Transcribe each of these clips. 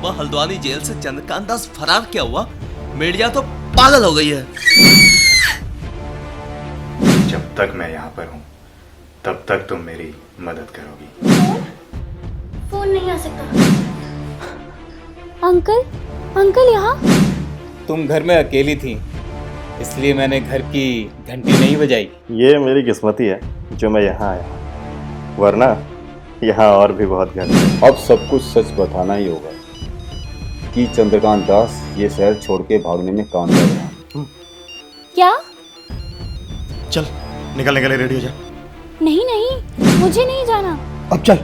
सुबह हल्द्वानी जेल से चंद्रकांत दास फरार क्या हुआ, मीडिया तो पागल हो गई है। जब तक मैं यहाँ पर हूँ तब तक तुम मेरी मदद करोगी। फोन नहीं आ सकता। अंकल यहाँ? तुम घर में अकेली थी, इसलिए मैंने घर की घंटी नहीं बजाई। ये मेरी किस्मत ही है जो मैं यहाँ आया, वरना यहाँ और भी बहुत घर है। अब सब कुछ सच बताना ही होगा कि चंद्रकांत दास ये शहर छोड़ के भागने में कामयाब रहा। क्या? चल निकलने के लिए रेडी हो जा। नहीं, मुझे नहीं जाना। अब चल।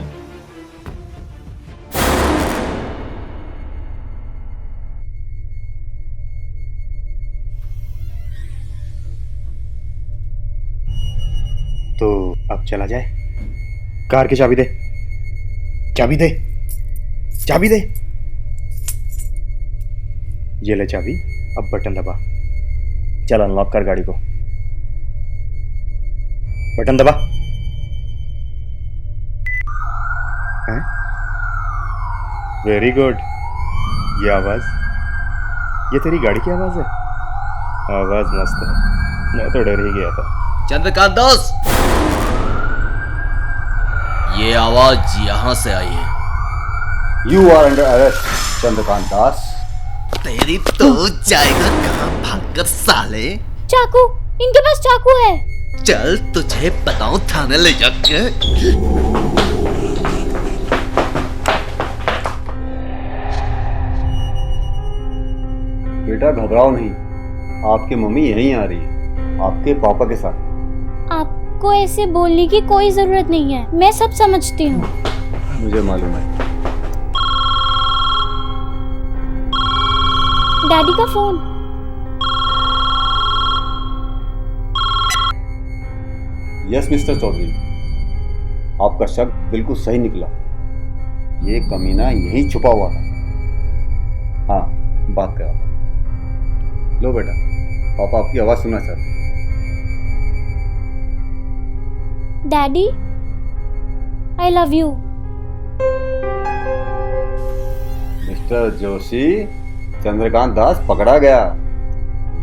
तो अब चला जाए। कार की चाबी दे, चाबी दे, चाबी दे। ये ले चाबी, अब बटन दबा। चल अनलॉक कर गाड़ी को, बटन दबा। Very good. ये आवाज, ये तेरी गाड़ी की आवाज है। आवाज मस्त है, मैं तो डर ही गया था। चंद्रकांत दास, ये आवाज यहां से आई है। You are under arrest Chandrakant Das. तेरी तो जाएगा कहां भागकर साले। चाकू, इनके पास चाकू है। चल तुझे बताऊं थाने ले जाके। बेटा घबराओ नहीं, आपकी मम्मी यहीं आ रही है, आपके पापा के साथ। आपको ऐसे बोलने की कोई जरूरत नहीं है, मैं सब समझती हूँ। मुझे मालूम है। डैडी का फोन। यस मिस्टर चौधरी, आपका शक बिल्कुल सही निकला। ये कमीना यहीं छुपा हुआ था। हाँ, बात करा। लो बेटा, पापा आपकी आवाज सुनना चाहते हैं। Daddy, I love you. Mister Joshi, Chandrakant Das पकड़ा गया।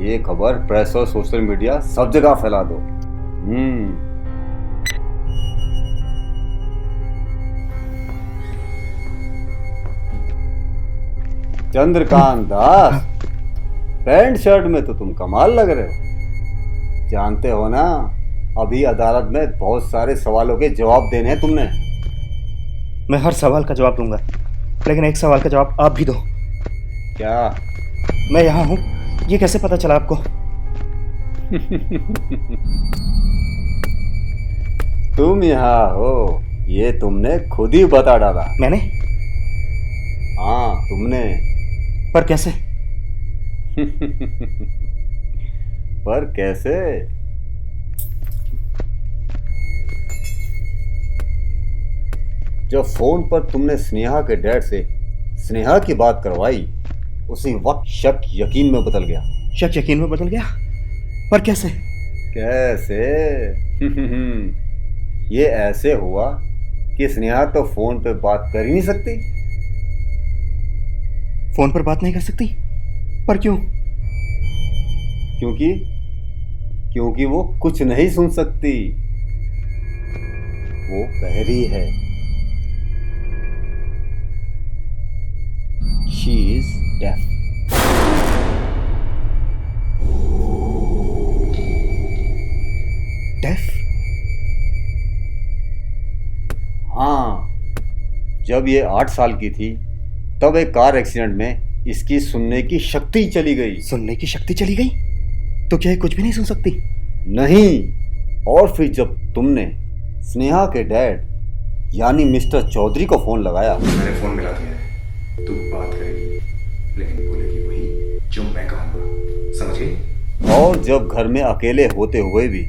ये खबर प्रेस और सोशल मीडिया सब जगह फैला दो। चंद्रकांत दास, पैंट शर्ट में तो तुम कमाल लग रहे हो। जानते हो ना, अभी अदालत में बहुत सारे सवालों के जवाब देने हैं तुमने। मैं हर सवाल का जवाब दूंगा, लेकिन एक सवाल का जवाब आप भी दो। क्या? मैं यहाँ हूँ, ये कैसे पता चला आपको? तुम यहाँ हो, ये तुमने खुद ही बता डाला। मैंने? हाँ, तुमने। पर कैसे? पर कैसे? जब फोन पर तुमने स्नेहा के डैड से स्नेहा की बात करवाई, उसी वक्त शक यकीन में बदल गया। शक यकीन में बदल गया? पर कैसे? कैसे? ये ऐसे हुआ कि स्नेहा तो फोन पे बात कर ही नहीं सकती। फोन पर बात नहीं कर सकती? पर क्यों? क्योंकि वो कुछ नहीं सुन सकती। वो बहरी है। She is deaf. डेफ? हाँ, जब ये 8 साल की थी तब एक कार एक्सीडेंट में इसकी सुनने की शक्ति चली गई। सुनने की शक्ति चली गई? तो क्या ये कुछ भी नहीं सुन सकती? नहीं। और फिर जब तुमने स्नेहा के डैड यानी मिस्टर चौधरी को फोन लगाया, मैंने फोन मिला दिया है, तू बात करेगी लेकिन बोलेगी वही जो मैं कहूँगा, समझ गई? और जब घर में अकेले होते हुए भी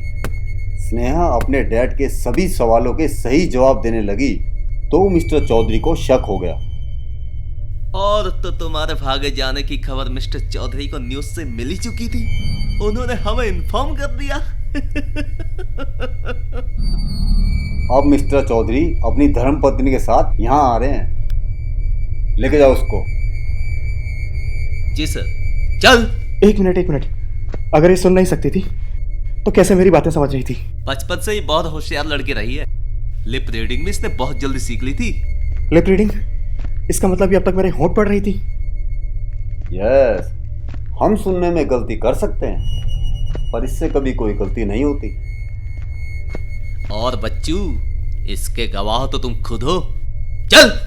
स्नेहा अपने डैड के सभी सवालों के सही जवाब देने लगी तो मिस्टर चौधरी को शक हो गया। और तो तुम्हारे भागे जाने की खबर मिस्टर चौधरी को न्यूज से मिल ही चुकी थी, उन्होंने हमें इन्फॉर्म कर दिया। अब मिस्टर चौधरी अपनी धर्मपत्नी के साथ यहाँ आ रहे हैं। लेके जाओ उसको। जी सर। चल। एक मिनट, अगर ये सुन नहीं सकती थी तो कैसे मेरी बातें समझ रही थी? बचपन से ही बहुत होशियार लड़की रही है। लिप रीडिंग भी इसने बहुत जल्दी सीख ली थी। Lip reading? इसका मतलब ये अब तक मेरे होंठ पढ़ रही थी? यस, हम सुनने में गलती कर सकते हैं, पर इससे कभी कोई गलती नहीं होती। और बच्चू, इसके गवाह तो तुम खुद हो। चल।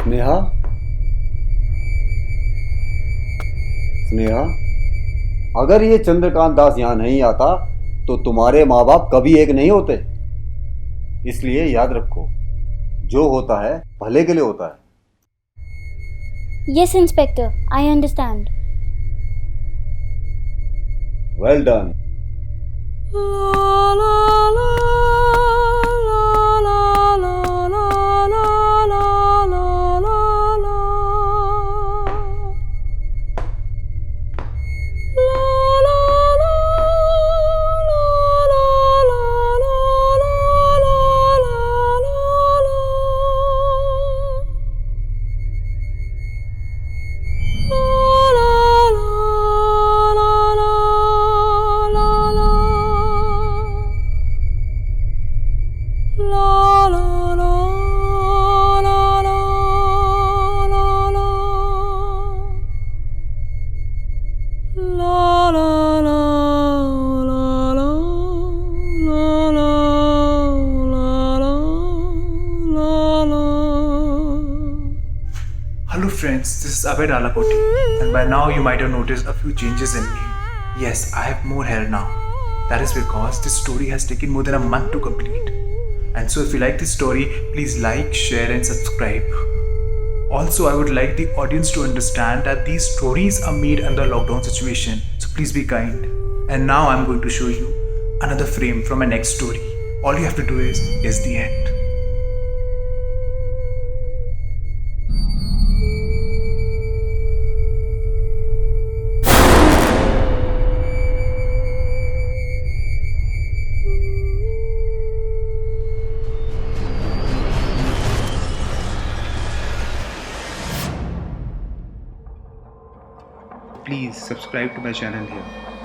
स्नेहा, स्नेहा, अगर ये चंद्रकांत दास यहाँ नहीं आता तो तुम्हारे माँ बाप कभी एक नहीं होते। इसलिए याद रखो, जो होता है भले के लिए होता है। Yes, Inspector. I understand. Well done. Hello friends, this is Abhay Dalapoti, and by now you might have noticed a few changes in me. Yes, I have more hair now. That is because this story has taken more than a month to complete. And so if you like this story, please like, share and subscribe. Also, I would like the audience to understand that these stories are made under lockdown situation, so please be kind. And now I'm going to show you another frame from my next story. All you have to do is the end. Please subscribe to my channel here.